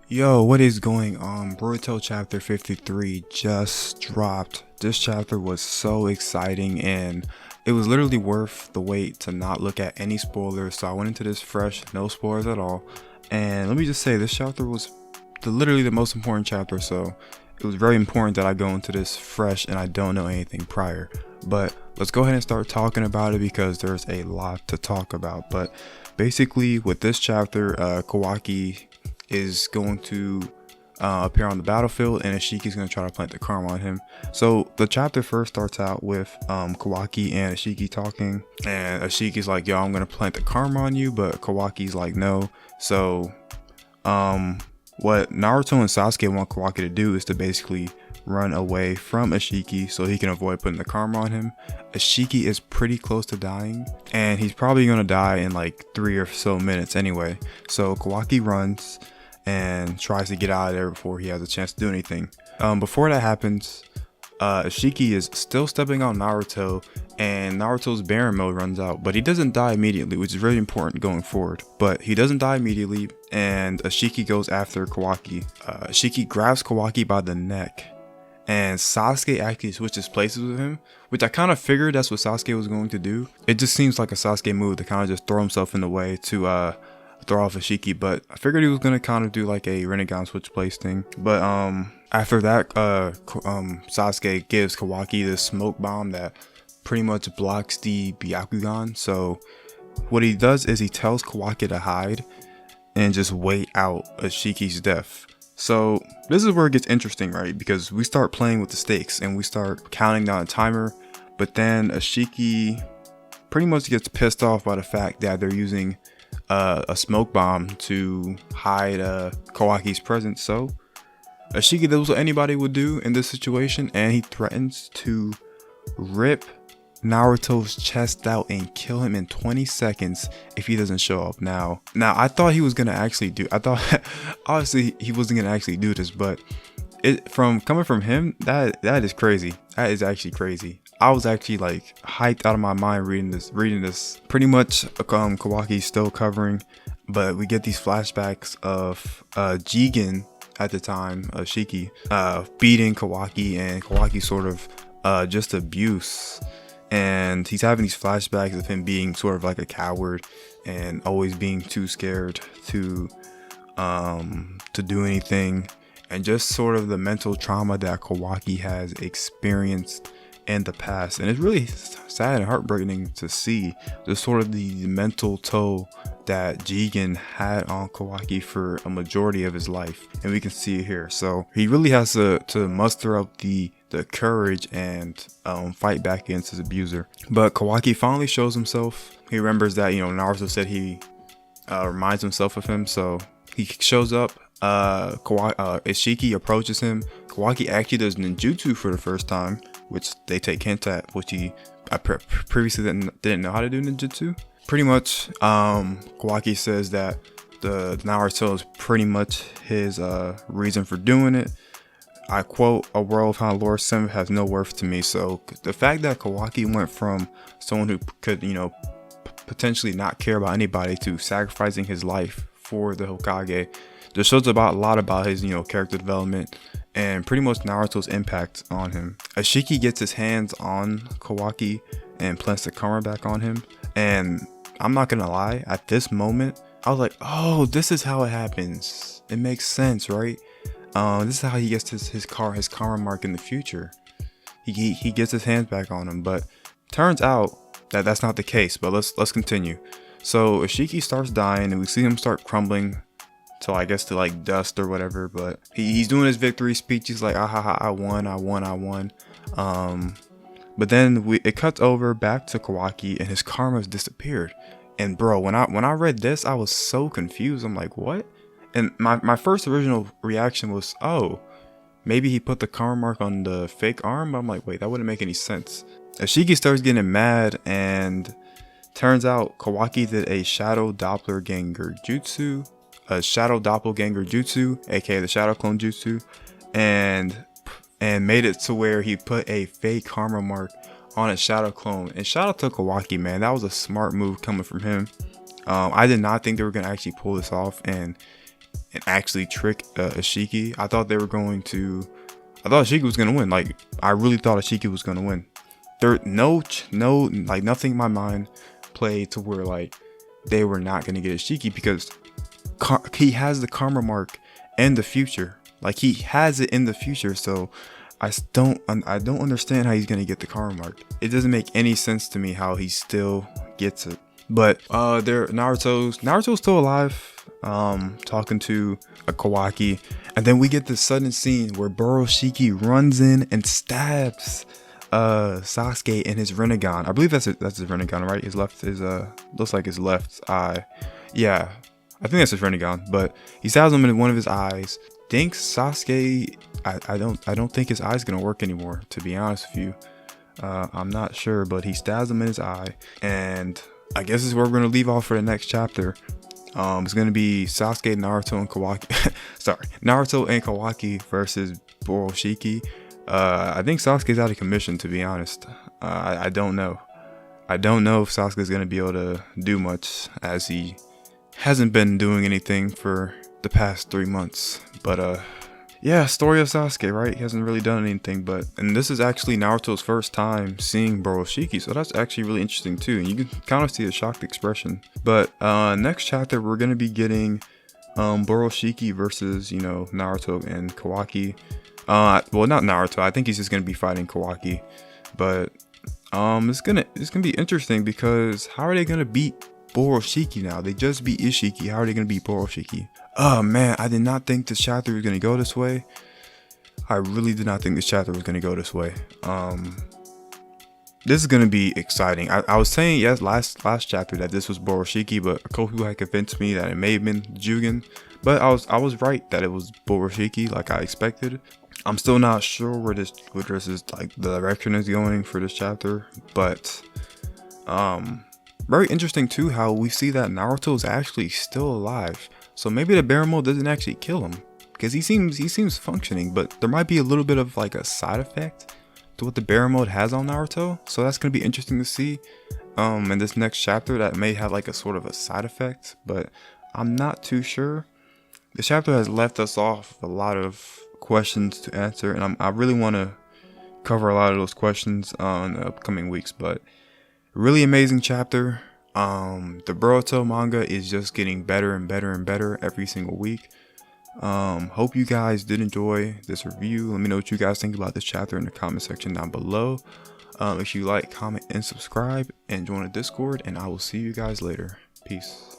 Yo, what is going on? Boruto Chapter 53 just dropped. This chapter was so exciting and it was literally worth the wait to not look at any spoilers. So I went into this fresh, no spoilers at all. And let me just say, this chapter was literally the most important chapter. So it was very important that I go into this fresh and I don't know anything prior. But let's go ahead and start talking about it because there's a lot to talk about. But basically, with this chapter, Kawaki is going to appear on the battlefield, and Isshiki is going to try to plant the karma on him. So the chapter first starts out with Kawaki and Isshiki talking, and Ishiki's like, yo, I'm going to plant the karma on you, but Kawaki's like, no. So what Naruto and Sasuke want Kawaki to do is to basically run away from Isshiki so he can avoid putting the karma on him. Isshiki is pretty close to dying, and he's probably going to die in like 3 or so minutes anyway. So Kawaki runs and tries to get out of there before he has a chance to do anything. Before that happens, Isshiki is still stepping on Naruto, and Naruto's Baryon mode runs out, but he doesn't die immediately, which is really important going forward. But he doesn't die immediately, and Isshiki goes after Kawaki. Isshiki grabs Kawaki by the neck, and Sasuke actually switches places with him, which I kind of figured that's what Sasuke was going to do. It just seems like a Sasuke move to kind of just throw himself in the way to throw off Isshiki, but I figured he was gonna kind of do like a Rinnegan switch place thing. But after that, Sasuke gives Kawaki this smoke bomb that pretty much blocks the Byakugan. So what he does is he tells Kawaki to hide and just wait out Ishiki's death. So this is where it gets interesting, right? Because we start playing with the stakes and we start counting down a timer, but then Isshiki pretty much gets pissed off by the fact that they're using a smoke bomb to hide Kawaki's presence. So Isshiki does what anybody would do in this situation, and he threatens to rip Naruto's chest out and kill him in 20 seconds if he doesn't show up. Now I thought he was gonna actually do, I thought obviously he wasn't gonna actually do this, but coming from him, that is crazy. That is actually crazy. I was actually like hyped out of my mind reading this. Pretty much Kawaki's still covering, but we get these flashbacks of Jigen at the time, Isshiki, beating Kawaki, and Kawaki sort of just abuse. And he's having these flashbacks of him being sort of like a coward and always being too scared to do anything, and just sort of the mental trauma that Kawaki has experienced in the past. And it's really sad and heartbreaking to see the sort of the mental toll that Jigen had on Kawaki for a majority of his life, and we can see it here. So he really has to muster up the courage and fight back against his abuser. But Kawaki finally shows himself. He remembers that, you know, Naruto said he reminds himself of him, so he shows up. Isshiki approaches him. Kawaki actually does ninjutsu for the first time, which they take hint at, which I previously didn't know how to do ninjutsu. Pretty much, Kawaki says that the Naruto is pretty much his reason for doing it. I quote, "A world without Lord Sim has no worth to me." So the fact that Kawaki went from someone who could, you know, potentially not care about anybody to sacrificing his life for the Hokage just shows a lot about his, you know, character development and pretty much Naruto's impact on him. Isshiki gets his hands on Kawaki and plants the karma back on him, and I'm not gonna lie, at this moment I was like, oh, this is how it happens. It makes sense, right? This is how he gets his karma mark in the future. He gets his hands back on him, but turns out that that's not the case. But let's continue. So Isshiki starts dying, and we see him start crumbling to, I guess, to like dust or whatever. But he's doing his victory speech. He's like, I won. But then it cuts over back to Kawaki, and his karma's disappeared. And bro, when I read this, I was so confused. I'm like, what? And my first original reaction was, oh, maybe he put the karma mark on the fake arm. But I'm like, wait, that wouldn't make any sense. Isshiki starts getting mad, and turns out Kawaki did a shadow doppelganger jutsu, aka the shadow clone jutsu, and made it to where he put a fake karma mark on a shadow clone. And shout out to Kawaki, man, that was a smart move coming from him. I did not think they were gonna actually pull this off, and and actually trick Isshiki. I thought Isshiki was gonna win. Like, I really thought Isshiki was gonna win. There no like nothing in my mind played to where like they were not gonna get Isshiki, because he has the karma mark in the future. Like, he has it in the future, so I don't understand how he's gonna get the karma mark. It doesn't make any sense to me how he still gets it. But Naruto's still alive, talking to a Kawaki, and then we get this sudden scene where Boroshiki runs in and stabs Sasuke in his Rinnegan. I believe that's his Rinnegan, right? His left is looks like his left eye. Yeah, I think that's his Rinnegan. But he stabs him in one of his eyes. Thinks Sasuke, I don't think his eye's gonna work anymore, to be honest with you. I'm not sure, but he stabs him in his eye, and I guess this is where we're gonna leave off for the next chapter. It's gonna be Sasuke, Naruto, and Kawaki. Sorry, Naruto and Kawaki versus Boroshiki. I think Sasuke's out of commission, to be honest. I don't know. I don't know if Sasuke's gonna be able to do much, as he hasn't been doing anything for the past 3 months. But yeah, story of Sasuke, right? He hasn't really done anything, and this is actually Naruto's first time seeing Boroshiki, so that's actually really interesting too. And you can kind of see a shocked expression. But next chapter, we're gonna be getting Boroshiki versus, you know, Naruto and Kawaki. Well, not Naruto. I think he's just gonna be fighting Kawaki. But it's gonna be interesting, because how are they gonna beat Boroshiki now? They just beat Isshiki. How are they gonna beat Boroshiki? Oh man, I did not think this chapter was gonna go this way. I really did not think this chapter was gonna go this way. This is gonna be exciting. I was saying, yes, last chapter that this was Boroshiki, but a couple people had convinced me that it may have been Jugen. But I was right that it was Boroshiki, like I expected. I'm still not sure where this is, like, the direction is going for this chapter, but very interesting too how we see that Naruto is actually still alive. So maybe the Baryon mode doesn't actually kill him, because he seems functioning, but there might be a little bit of like a side effect to what the Baryon mode has on Naruto. So that's gonna be interesting to see in this next chapter, that may have like a sort of a side effect, but I'm not too sure. This chapter has left us off with a lot of questions to answer, and I really want to cover a lot of those questions in the upcoming weeks. But really amazing chapter. The Boruto manga is just getting better and better and better every single week. Hope you guys did enjoy this review. Let me know what you guys think about this chapter in the comment section down below. Make sure you like, comment, and subscribe, and join the Discord, and I will see you guys later. Peace.